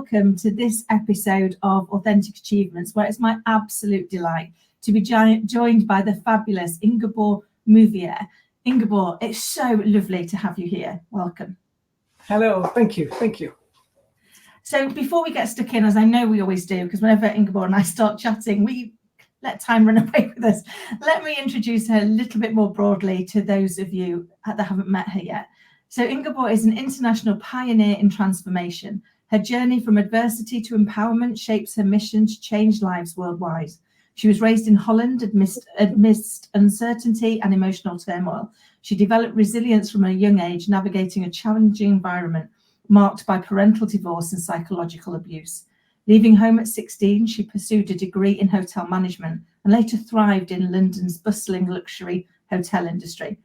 welcome to this episode of Authentic Achievements, where it's my absolute delight to be joined by the fabulous Ingeborg Mooiweer. Ingeborg, it's so lovely to have you here. Welcome. Hello, thank you. So before we get stuck in, as I know we always do, because whenever Ingeborg and I start chatting, we let time run away with us. Let me introduce her a little bit more broadly to those of you that haven't met her yet. So Ingeborg is an international pioneer in transformation. Her journey from adversity to empowerment shapes her mission to change lives worldwide. She was raised in Holland amidst uncertainty and emotional turmoil. She developed resilience from a young age, navigating a challenging environment marked by parental divorce and psychological abuse. Leaving home at 16, she pursued a degree in hotel management and later thrived in London's bustling luxury hotel industry.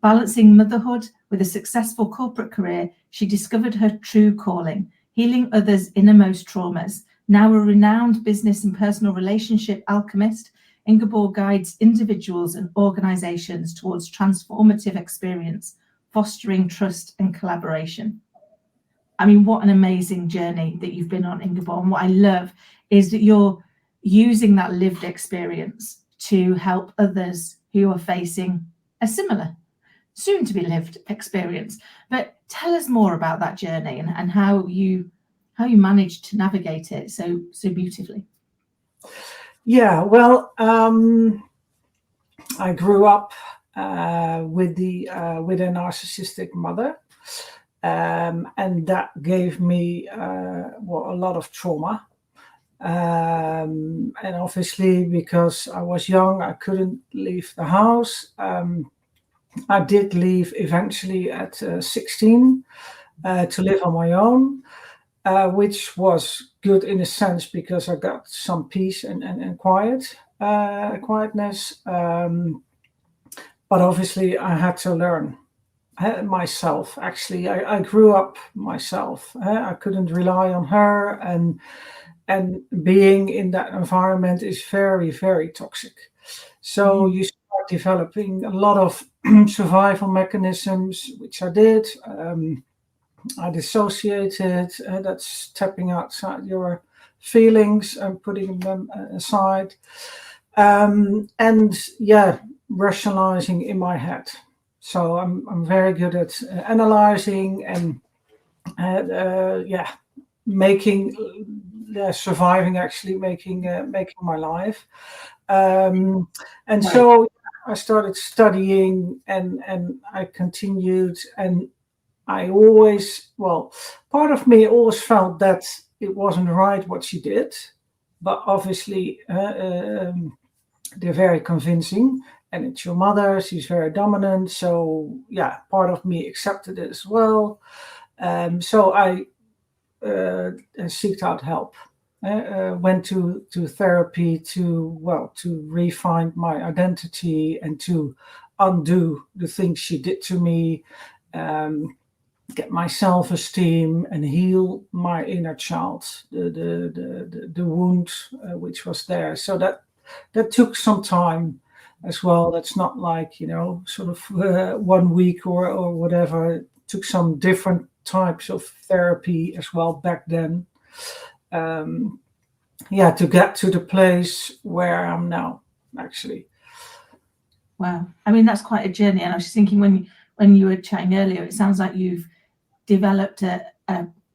Balancing motherhood with a successful corporate career, she discovered her true calling, healing others' innermost traumas. Now a renowned business and personal relationship alchemist, Ingeborg guides individuals and organizations towards transformative experience, fostering trust and collaboration. I mean, what an amazing journey that you've been on, Ingeborg. And what I love is that you're using that lived experience to help others who are facing a similar, soon to be lived experience. But tell us more about that journey and how you managed to navigate it so beautifully. Yeah, well, I grew up with a narcissistic mother, and that gave me a lot of trauma. And obviously, because I was young, I couldn't leave the house. I did leave eventually at 16 to live on my own, which was good in a sense because I got some peace and quietness. But obviously, I had to learn myself. Actually, I grew up myself. I couldn't rely on her, and being in that environment is very, very toxic. So you start developing a lot of survival mechanisms, which I did. I dissociated. That's tapping outside your feelings and putting them aside. Rationalizing in my head. So I'm very good at analyzing and surviving. Actually, making my life. So I started studying and I continued, and I always, part of me always felt that it wasn't right what she did, but obviously they're very convincing, and it's your mother, she's very dominant, so yeah, part of me accepted it as well. So I sought out help. Went to therapy to refine my identity and to undo the things she did to me, get my self-esteem and heal my inner child, the wound which was there. So that took some time as well. That's not like, sort of 1 week or whatever. It took some different types of therapy as well back then. To get to the place where I am now, actually. Wow. I mean, that's quite a journey. And I was just thinking when you were chatting earlier, it sounds like you've developed a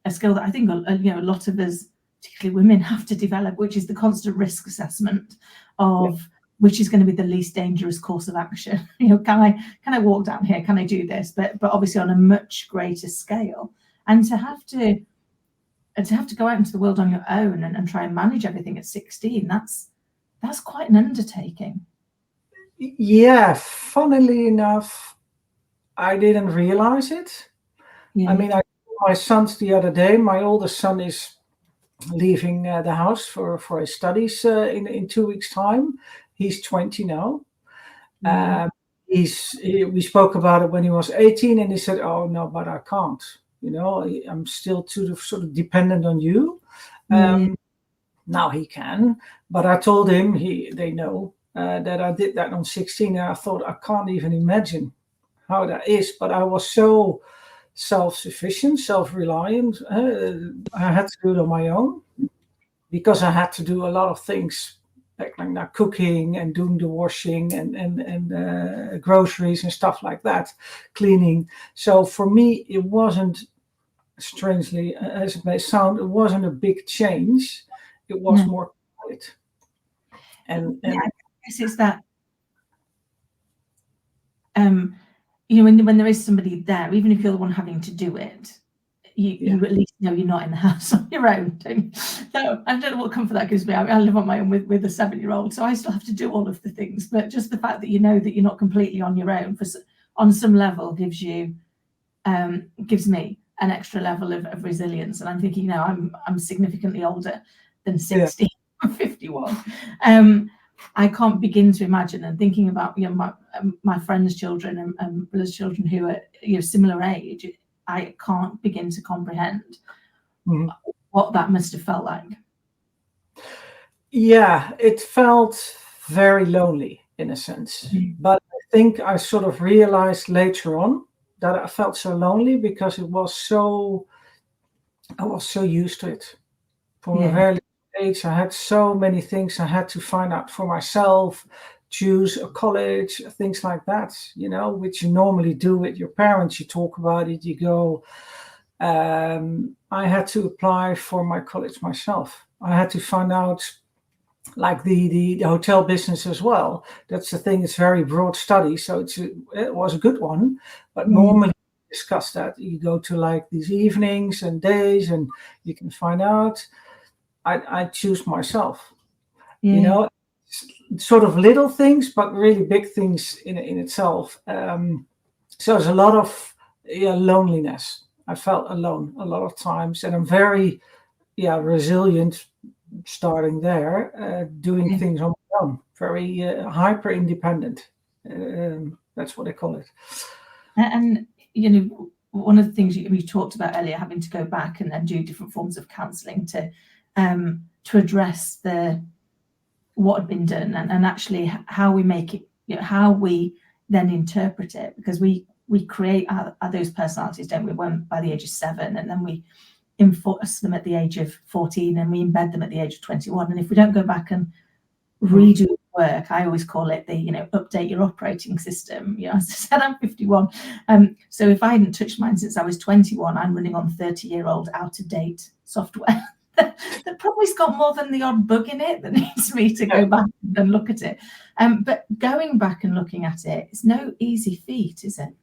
skill that I think a lot of us, particularly women, have to develop, which is the constant risk assessment of which is going to be the least dangerous course of action. Can I walk down here? Can I do this? But obviously on a much greater scale, and to have to go out into the world on your own and try and manage everything at 16, that's quite an undertaking. Yeah, funnily enough, I didn't realize it. Yeah. I mean, I told my sons the other day, my oldest son is leaving the house for his studies in 2 weeks' time. He's 20 now. We spoke about it when he was 18, and he said, "Oh no, but I can't. I'm still too sort of dependent on you." Now he can, but I told him they know that I did that on 16, and I thought I can't even imagine how that is. But I was so self-sufficient, self-reliant. I had to do it on my own because I had to do a lot of things like now cooking and doing the washing and groceries and stuff like that, cleaning. So for me, it wasn't, strangely as it may sound, it wasn't a big change. It was more quiet. And I guess it's that, when there is somebody there, even if you're the one having to do it, you at least know you're not in the house on your own. So I don't know what comfort that gives me. I live on my own with a 7-year-old, so I still have to do all of the things. But just the fact that you know that you're not completely on your own, on some level, gives me an extra level of resilience. And I'm thinking, I'm significantly older than 60 or 51. I can't begin to imagine, and thinking about my friends' children and brothers' children who are similar age. I can't begin to comprehend what that must have felt like. Yeah, it felt very lonely in a sense. But I think I sort of realized later on that I felt so lonely because I was so used to it. From a very young age, I had so many things I had to find out for myself, choose a college, things like that, which you normally do with your parents. You talk about it, you go. I had to apply for my college myself. I had to find out, like the hotel business as well. That's the thing, it's very broad study, so it was a good one. But normally discuss that. You go to like these evenings and days and you can find out. I choose myself. Sort of little things, but really big things in itself. So there's a lot of loneliness. I felt alone a lot of times, and I'm very resilient. Starting there, doing things on my own, very hyper independent. That's what I call it. And one of the things you talked about earlier, having to go back and do different forms of counselling to address what had been done, and actually how we make it, how we then interpret it, because we create those personalities, don't we? By the age of 7, and then we enforce them at the age of 14, and we embed them at the age of 21. And if we don't go back and redo the work, I always call it the update your operating system. As I said, I'm 51, so if I hadn't touched mine since I was 21, I'm running on 30-year-old out-of-date software that probably's got more than the odd bug in it that needs me to go back and look at it. But going back and looking at it, it's no easy feat, is it?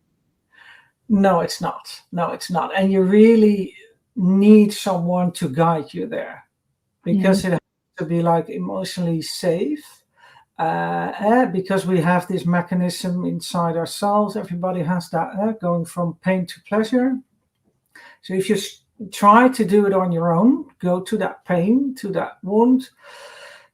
No, it's not. And you really need someone to guide you there, because it has to be like emotionally safe, because we have this mechanism inside ourselves. Everybody has that, going from pain to pleasure. So if you try to do it on your own, go to that pain, to that wound,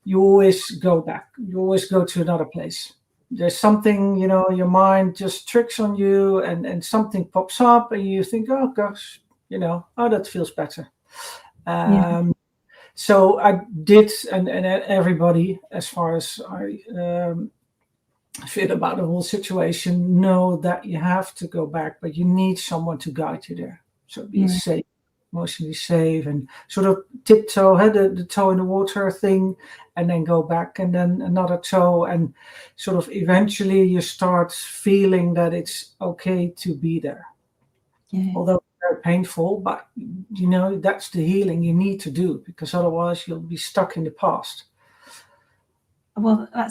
you always go back. You always go to another place. There's something, your mind just tricks on you, and something pops up and you think, oh gosh, that feels better. So I did, and everybody, as far as I feel about the whole situation, know that you have to go back, but you need someone to guide you there. So be safe, emotionally safe, and sort of tiptoe, the toe in the water thing, and then go back, and then another toe, and sort of eventually you start feeling that it's okay to be there. Although very painful, but that's the healing you need to do, because otherwise you'll be stuck in the past. Well, I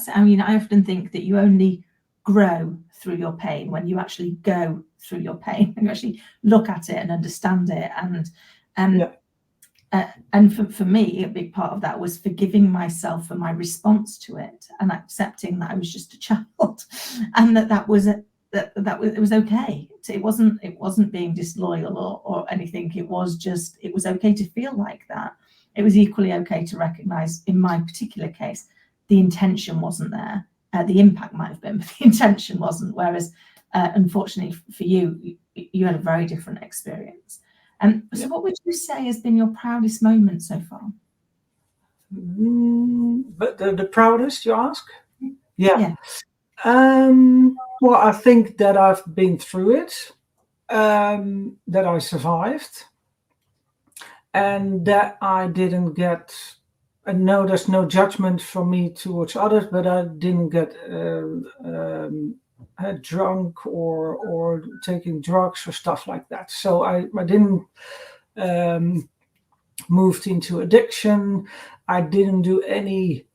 often think that you only grow through your pain when you actually go through your pain and you actually look at it and understand it. And for me, a big part of that was forgiving myself for my response to it, and accepting that I was just a child, and that was it was okay. It wasn't being disloyal or anything. It was okay to feel like that. It was equally okay to recognize, in my particular case, the intention wasn't there. The impact might have been, but the intention wasn't. Whereas, unfortunately for you, you had a very different experience. So what would you say has been your proudest moment so far? But the proudest, you ask? Yeah. Yeah. Well, I think that I've been through it. that I survived, and that I didn't get. And no, there's no judgment from me towards others, but I didn't get drunk or taking drugs or stuff like that. So I didn't moved into addiction. I didn't do any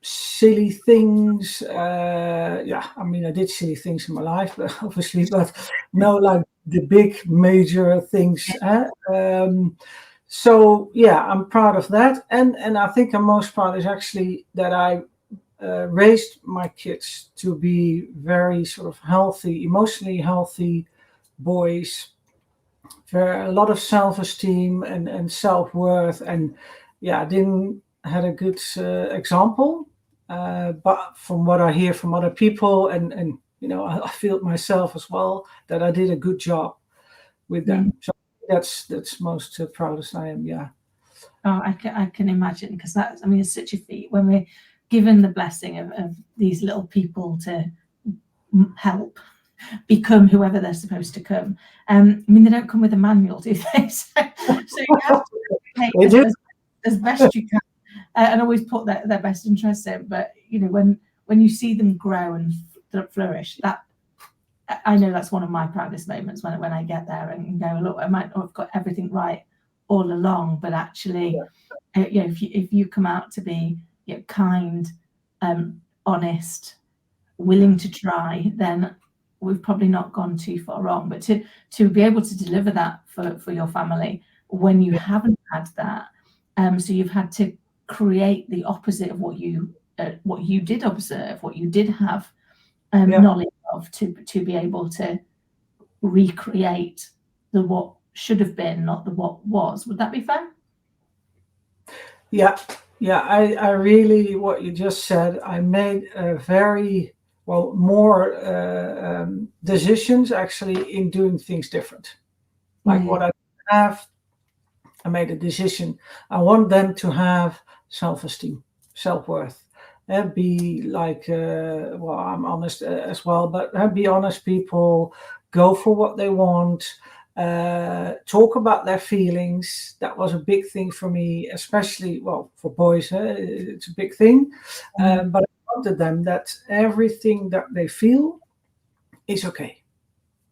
silly things. I mean, I did silly things in my life, obviously, but no, like the big major things. So yeah, I'm proud of that, and I think I'm most proud is actually that I raised my kids to be very sort of healthy, emotionally healthy boys, a lot of self-esteem and self-worth, and yeah, I didn't had a good example, but from what I hear from other people, and I feel it myself as well, that I did a good job with them. So that's most proudest I am. Yeah. Oh, I can imagine, because that's, I mean, it's such a feat when we're given the blessing of these little people to help become whoever they're supposed to come. I mean, they don't come with a manual, do they? So you have to as best you can, and always put their best interests in. But when you see them grow and flourish, that I know that's one of my proudest moments, when I get there and go, look, I might not have got everything right all along, but actually, if you come out to be kind, honest, willing to try, then we've probably not gone too far wrong. But to be able to deliver that for your family when you haven't had that, so you've had to create the opposite of what you did observe, what you did have knowledge of, to be able to recreate the what should have been, not the what was. Would that be fair? Yeah, I really, what you just said, I made a very more decisions actually in doing things different. Like what I have, I made a decision. I want them to have self-esteem, self-worth. Be like, I'm honest as well, but be honest people, go for what they want, talk about their feelings. That was a big thing for me, especially, for boys, it's a big thing. But I wanted them that everything that they feel is okay.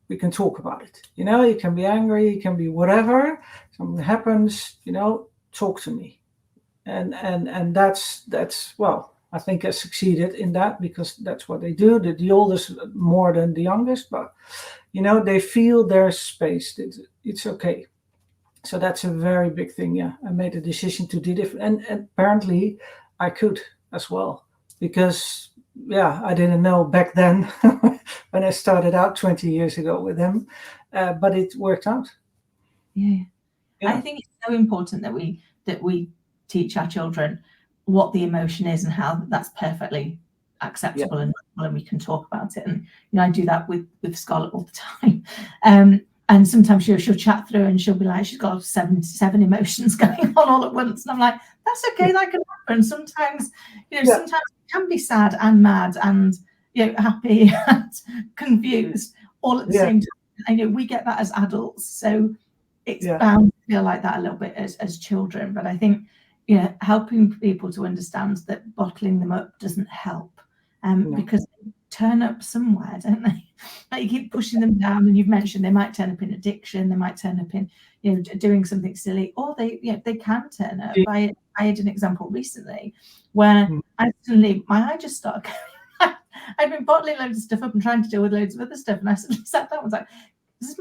We can talk about it. You can be angry, you can be whatever. Something happens, talk to me. And that's I think I succeeded in that, because that's what they do. The oldest more than the youngest, but they feel there's space. It's okay. So that's a very big thing. Yeah, I made a decision to do different, and apparently I could as well, because I didn't know back then when I started out 20 years ago with them, but it worked out. Yeah. I think it's so important that we teach our children what the emotion is and how that's perfectly acceptable and we can talk about it. And I do that with Scarlett all the time. And sometimes she'll chat through and she'll be like, she's got seven emotions going on all at once, and I'm like, that's okay, that can happen. Sometimes sometimes it can be sad and mad and happy and confused all at the same time. I know we get that as adults, so it's bound to feel like that a little bit as children. But I think helping people to understand that bottling them up doesn't help, because they turn up somewhere, don't they? Like, you keep pushing them down, and you've mentioned they might turn up in addiction, they might turn up in doing something silly, or they can turn up. I had an example recently where I suddenly, my eye just started going. I'd been bottling loads of stuff up and trying to deal with loads of other stuff, and I suddenly sat down and was like, is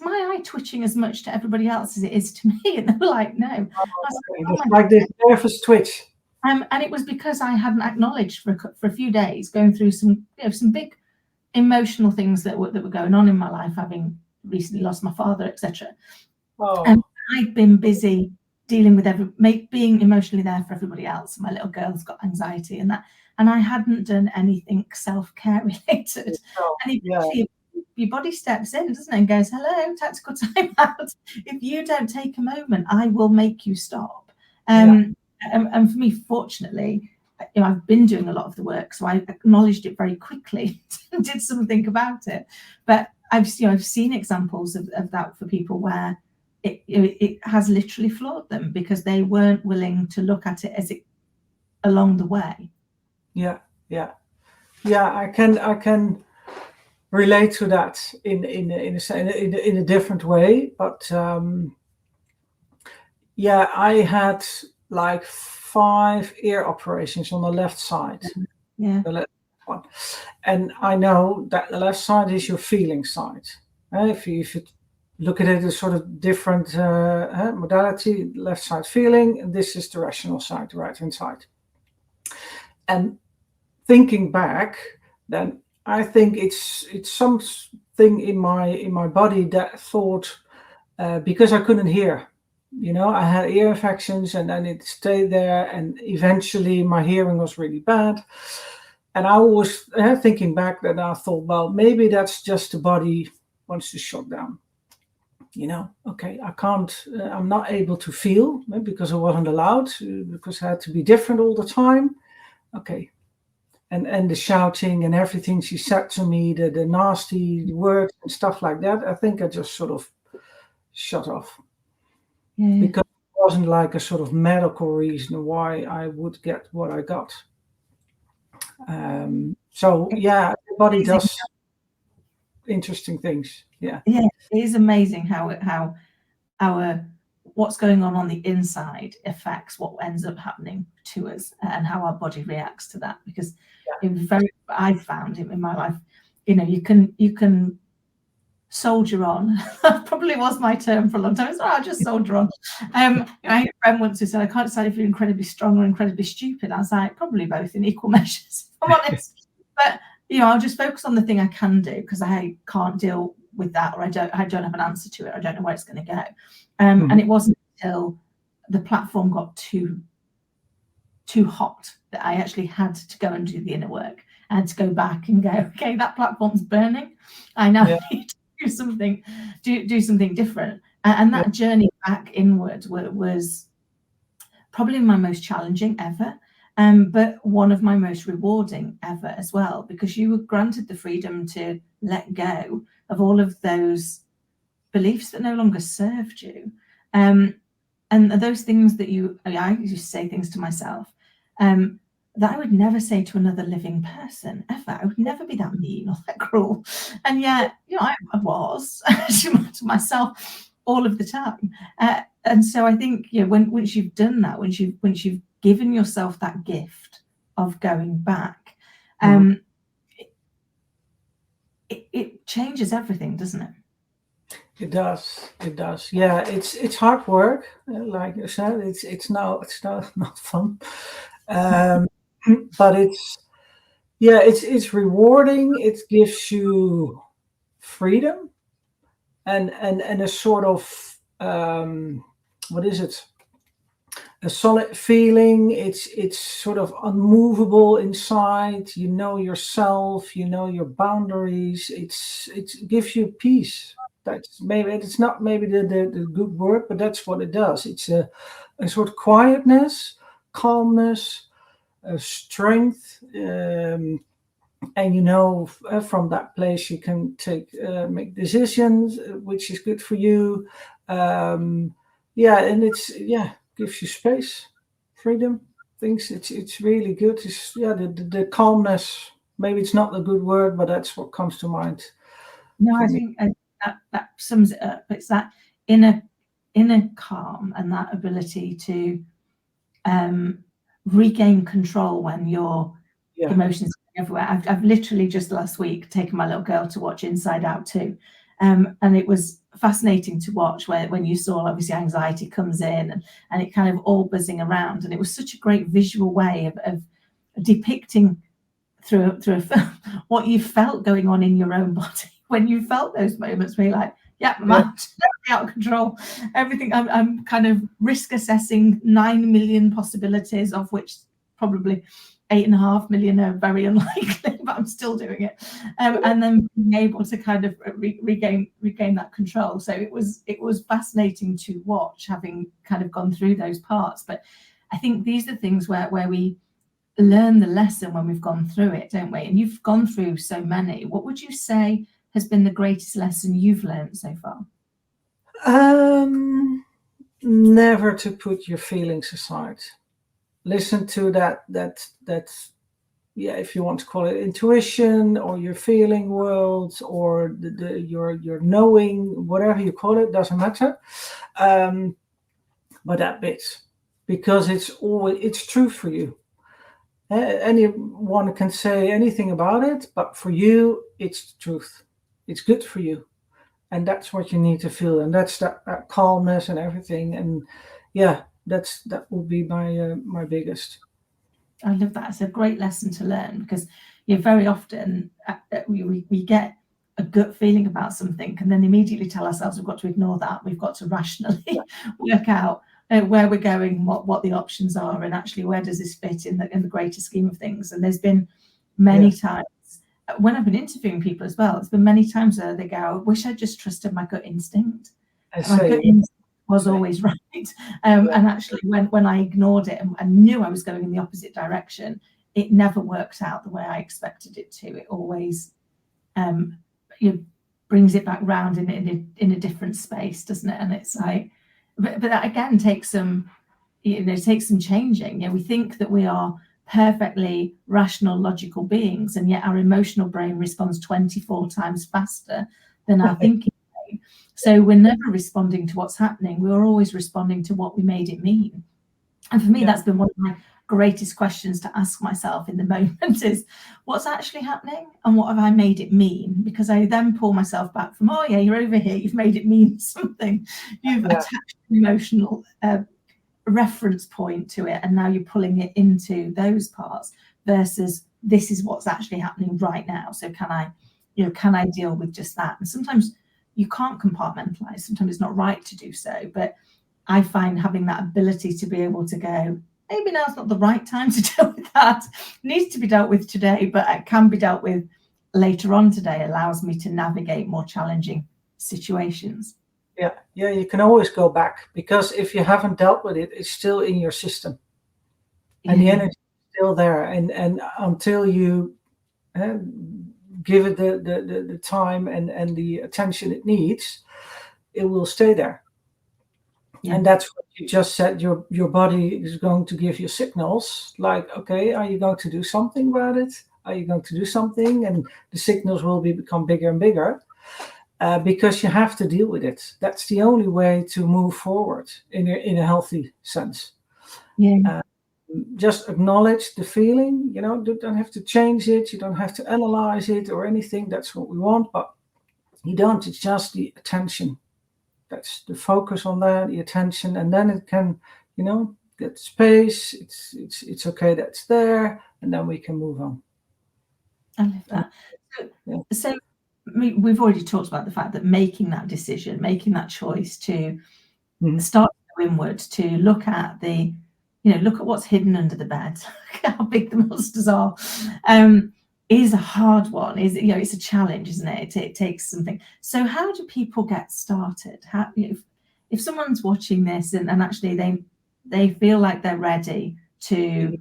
my eye twitching as much to everybody else as it is to me? And they were like, no. Like this nervous twitch. And it was because I hadn't acknowledged for a few days, going through some big emotional things that were going on in my life, having recently lost my father, etc. And I'd been busy dealing with being emotionally there for everybody else. My little girl's got anxiety and that, and I hadn't done anything self-care related. And your body steps in, doesn't it, and goes, hello, tactical time out. If you don't take a moment, I will make you stop. And for me, fortunately, I've been doing a lot of the work, so I acknowledged it very quickly and did something about it. But I've seen examples of that for people where it has literally floored them because they weren't willing to look at it as it along the way. Yeah. I can relate to that in a different way, but I had like 5 ear operations on the left side. Yeah. The left one. And I know that the left side is your feeling side. If you look at it as sort of different modality, left side feeling, and this is the rational side, the right hand side. And thinking back, then I think it's something in my body that thought, because I couldn't hear. I had ear infections and then it stayed there, and eventually my hearing was really bad. And I was thinking back that I thought, well, maybe that's just the body wants to shut down. Okay, I can't, I'm not able to feel because I wasn't allowed, because I had to be different all the time. Okay. And the shouting and everything she said to me, the nasty words and stuff like that, I think I just sort of shut off. Yeah. Because it wasn't like a sort of medical reason why I would get what I got. The body does interesting things. Yeah, it is amazing how our what's going on the inside affects what ends up happening to us and how our body reacts to that. Because I've found in my life, you can soldier on. That probably was my term for a long time. So I'll just soldier on. I had a friend once who said, I can't decide if you're incredibly strong or incredibly stupid. I was like, probably both in equal measures, if I'm honest. But I'll just focus on the thing I can do, because I can't deal with that, or I don't have an answer to it. I don't know where it's going to go. And it wasn't until the platform got too hot that I actually had to go and do the inner work. I had to go back and go, okay, that platform's burning. I now need to do something different. And that journey back inward was probably my most challenging ever, but one of my most rewarding ever as well, because you were granted the freedom to let go of all of those beliefs that no longer served you. And those things that I used to say things to myself that I would never say to another living person ever. I would never be that mean or that cruel. And yet, I was to myself all of the time. And so I think, once you've done that, once you've given yourself that gift of going back, it changes everything, doesn't it? It does. Yeah, it's hard work, like you said. It's not fun, but it's rewarding. It gives you freedom and a sort of what is it? A solid feeling. It's sort of unmovable inside. You know yourself. You know your boundaries. It gives you peace. It's not maybe the good word, but that's what it does. It's a sort of quietness, calmness, strength, and from that place you can make decisions, which is good for you. And gives you space, freedom, things. It's really good. It's the calmness. Maybe it's not a good word, but that's what comes to mind. No, I think that sums it up. It's that inner calm and that ability to regain control when your emotions are everywhere. I've literally just last week taken my little girl to watch Inside Out 2, and it was fascinating to watch when you saw obviously anxiety comes in and it kind of all buzzing around, and it was such a great visual way of depicting through a film what you felt going on in your own body when you felt those moments where you're like, I'm out of control. Everything, I'm kind of risk assessing 9 million possibilities, of which probably 8.5 million are very unlikely, but I'm still doing it. And then being able to kind of regain that control. So it was fascinating to watch, having kind of gone through those parts. But I think these are things where we learn the lesson when we've gone through it, don't we? And you've gone through so many. What would you say has been the greatest lesson you've learned so far? Never to put your feelings aside. Listen to that, yeah, if you want to call it intuition or your feeling world or your knowing, whatever you call it, doesn't matter. But that bit, because it's true for you. Anyone can say anything about it, but for you, it's the truth. It's good for you. And that's what you need to feel. And that's that calmness and everything. And yeah, that will be my biggest. I love that. It's a great lesson to learn, because very often we get a gut feeling about something and then immediately tell ourselves we've got to ignore that. We've got to rationally work out where we're going, what the options are, and actually where does this fit in the greater scheme of things. And there's been many times when I've been interviewing people as well, there's been many times where they go, I wish I just trusted my gut instinct. My gut instinct was always right. And actually when I ignored it and knew I was going in the opposite direction, it never worked out the way I expected it to. It always brings it back round in a different space, doesn't it? And it's like, but that again takes some changing. We think that we are perfectly rational, logical beings, and yet our emotional brain responds 24 times faster than our thinking brain. So we're never responding to what's happening. We're always responding to what we made it mean. And for me, that's been one of my greatest questions to ask myself in the moment is, what's actually happening and what have I made it mean? Because I then pull myself back from, oh yeah, you're over here, you've made it mean something. You've attached an emotional reference point to it, and now you're pulling it into those parts versus this is what's actually happening right now. So can I deal with just that? And sometimes you can't compartmentalize. Sometimes it's not right to do so, but I find having that ability to be able to go, maybe now's not the right time to deal with that. It needs to be dealt with today, but it can be dealt with later on today, allows me to navigate more challenging situations. Yeah, you can always go back, because if you haven't dealt with it, it's still in your system, and the energy is still there. And until you give it the time and the attention it needs, it will stay there. Yeah. And that's what you just said. Your body is going to give you signals like, okay, are you going to do something about it? Are you going to do something? And the signals will become bigger and bigger. Because you have to deal with it. That's the only way to move forward in a healthy sense. Yeah. Just acknowledge the feeling. You don't have to change it. You don't have to analyze it or anything. That's what we want, but you don't. It's just the attention. That's the focus on that, the attention, and then it can, get space. It's okay. That's there, and then we can move on. I love that. So we've already talked about the fact that making that decision, making that choice to start to go inward, to look at look at what's hidden under the bed, how big the monsters are, is a hard one. It's a challenge, isn't it? It takes something. So how do people get started? How, if someone's watching this and actually they feel like they're ready to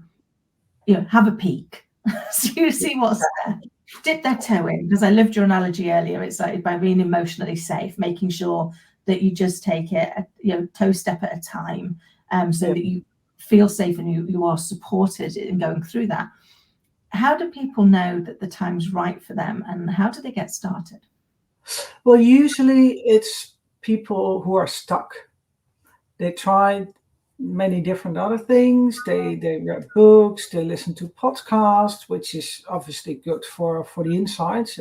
have a peek, so you see what's there, dip their toe in, because I loved your analogy earlier. It's like by being emotionally safe, making sure that you just take it toe step at a time, so that you feel safe and you are supported in going through that. How do people know that the time's right for them, and how do they get started? Well, usually it's people who are stuck. They tried many different other things. They read books, they listen to podcasts, which is obviously good for the insights,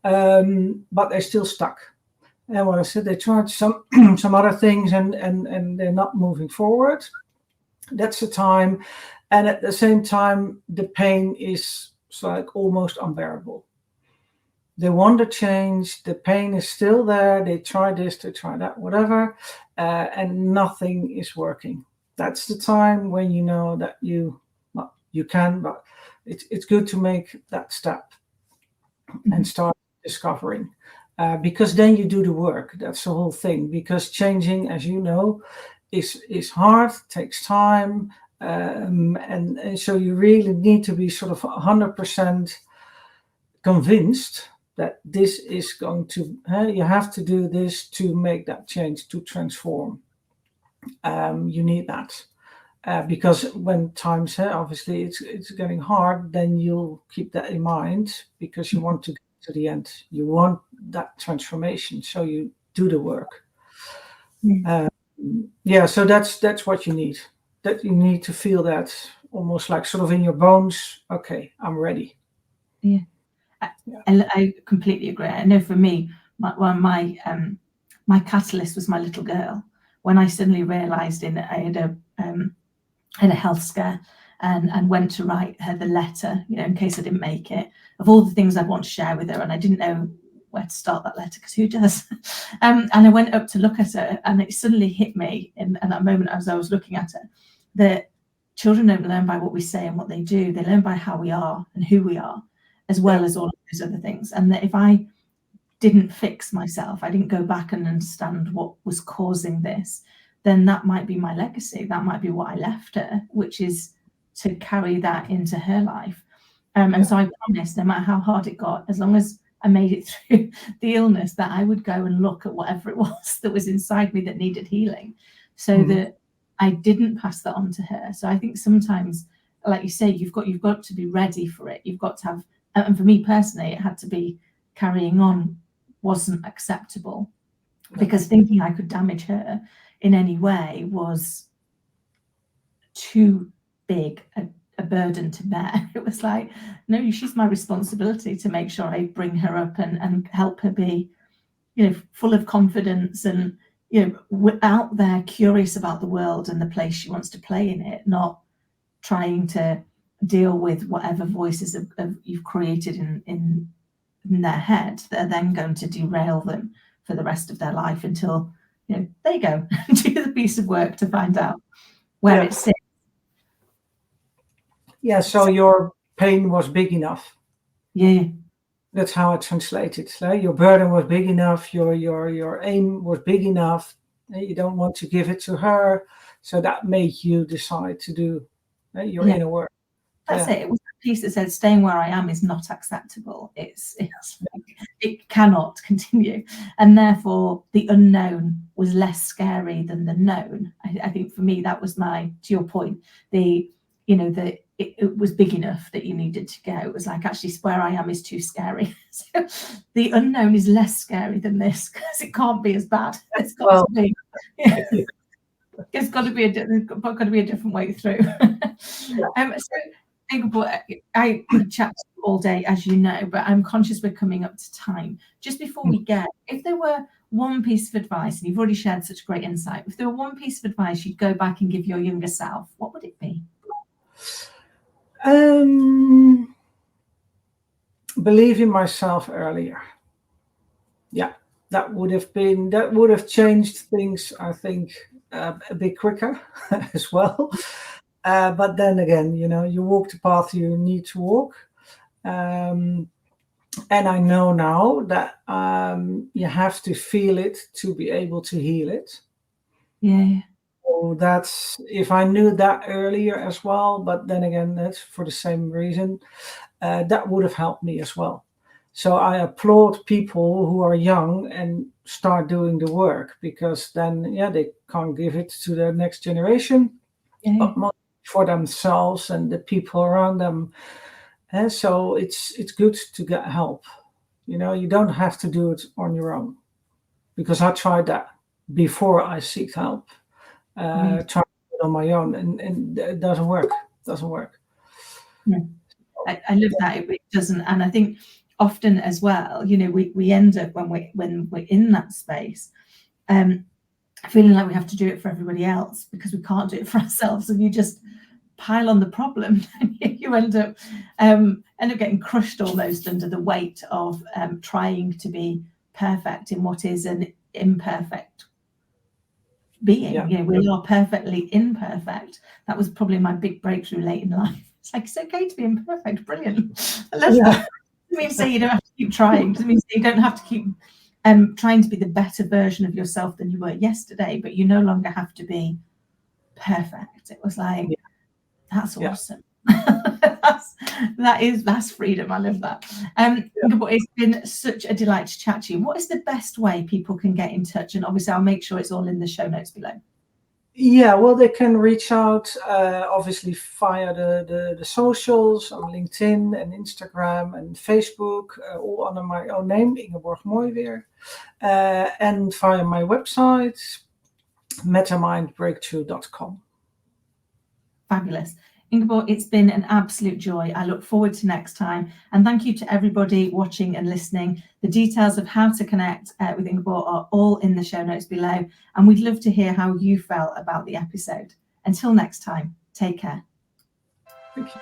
but they're still stuck. And what I said, they tried some other things and they're not moving forward. That's the time. And at the same time, the pain is like almost unbearable. They want to change. The pain is still there. They try this, they try that, whatever, and nothing is working. That's the time when you know that you can, but it's good to make that step and start discovering, because then you do the work. That's the whole thing. Because changing, as you know, is hard, takes time. And so you really need to be sort of 100% convinced that this is going to, you have to do this to make that change, to transform. You need that. Because when times, obviously, it's getting hard, then you'll keep that in mind because you want to get to the end. You want that transformation, so you do the work. So that's what you need. That you need to feel that almost like sort of in your bones. Okay, I'm ready. Yeah, I completely agree. I know for me, my catalyst was my little girl. When I suddenly realised I had a health scare and went to write her the letter, in case I didn't make it, of all the things I'd want to share with her, and I didn't know where to start that letter because who does? And I went up to look at her, and it suddenly hit me in that moment as I was looking at her that children don't learn by what we say and what they do. They learn by how we are and who we are, as well as all of those other things. And that if I didn't fix myself, I didn't go back and understand what was causing this, then that might be my legacy. That might be what I left her, which is to carry that into her life. And so I promised, no matter how hard it got, as long as I made it through the illness, that I would go and look at whatever it was that was inside me that needed healing, so that I didn't pass that on to her. So I think sometimes, like you say, you've got to be ready for it. You've got to have, and for me personally, it had to be carrying on wasn't acceptable, because thinking I could damage her in any way was too big a burden to bear. It was like, no, she's my responsibility to make sure I bring her up and help her be, full of confidence and, out there curious about the world and the place she wants to play in it, not trying to deal with whatever voices you've created in their head that are then going to derail them for the rest of their life until they go and do the piece of work to find out where it sits. Yeah, so your pain was big enough. Yeah. That's how I translate it. Your burden was big enough, your aim was big enough, you don't want to give it to her, so that made you decide to do your inner work. That's it. It was a piece that said, staying where I am is not acceptable. It cannot continue. And therefore, the unknown was less scary than the known. I think for me, that was to your point, it was big enough that you needed to go. It was like, actually, where I am is too scary. So the unknown is less scary than this, because it can't be as bad. It's got to be. Yeah. It's got to be a different way through. So, Ingeborg, I could chat all day, as you know, but I'm conscious we're coming up to time. Just before we get, if there were one piece of advice, and you've already shared such great insight, if there were one piece of advice you'd go back and give your younger self, what would it be? Believe in myself earlier. Yeah, that would have changed things, I think, a bit quicker as well. But then again, you walk the path you need to walk. And I know now that you have to feel it to be able to heal it. Yeah. So that's, if I knew that earlier as well, but then again, that's for the same reason, that would have helped me as well. So I applaud people who are young and start doing the work, because then, they can't give it to the next generation, but more for themselves and the people around them. And so it's good to get help. You don't have to do it on your own, because I tried that before I seek help. Trying to do it on my own, and it doesn't work. I love that it doesn't, and I think often as well, we end up when we're in that space, feeling like we have to do it for everybody else because we can't do it for ourselves, and you just pile on the problem. You end up getting crushed almost under the weight of trying to be perfect in what is an imperfect being. We are perfectly imperfect. That was probably my big breakthrough late in life. It's like, it's okay to be imperfect. Brilliant. I love that. Doesn't mean to say you don't have to keep trying. Doesn't mean to say you don't have to keep trying to be the better version of yourself than you were yesterday, but you no longer have to be perfect. It was like, that's awesome. that's freedom. I love that. Ingeborg, it's been such a delight to chat to you. What is the best way people can get in touch? And obviously, I'll make sure it's all in the show notes below. Yeah, well, they can reach out obviously via the socials on LinkedIn and Instagram and Facebook, all under my own name, Ingeborg Mooiweer, and via my website, metamindbreakthrough.com. Fabulous. Ingeborg, it's been an absolute joy. I look forward to next time. And thank you to everybody watching and listening. The details of how to connect with Ingeborg are all in the show notes below. And we'd love to hear how you felt about the episode. Until next time, take care. Thank you.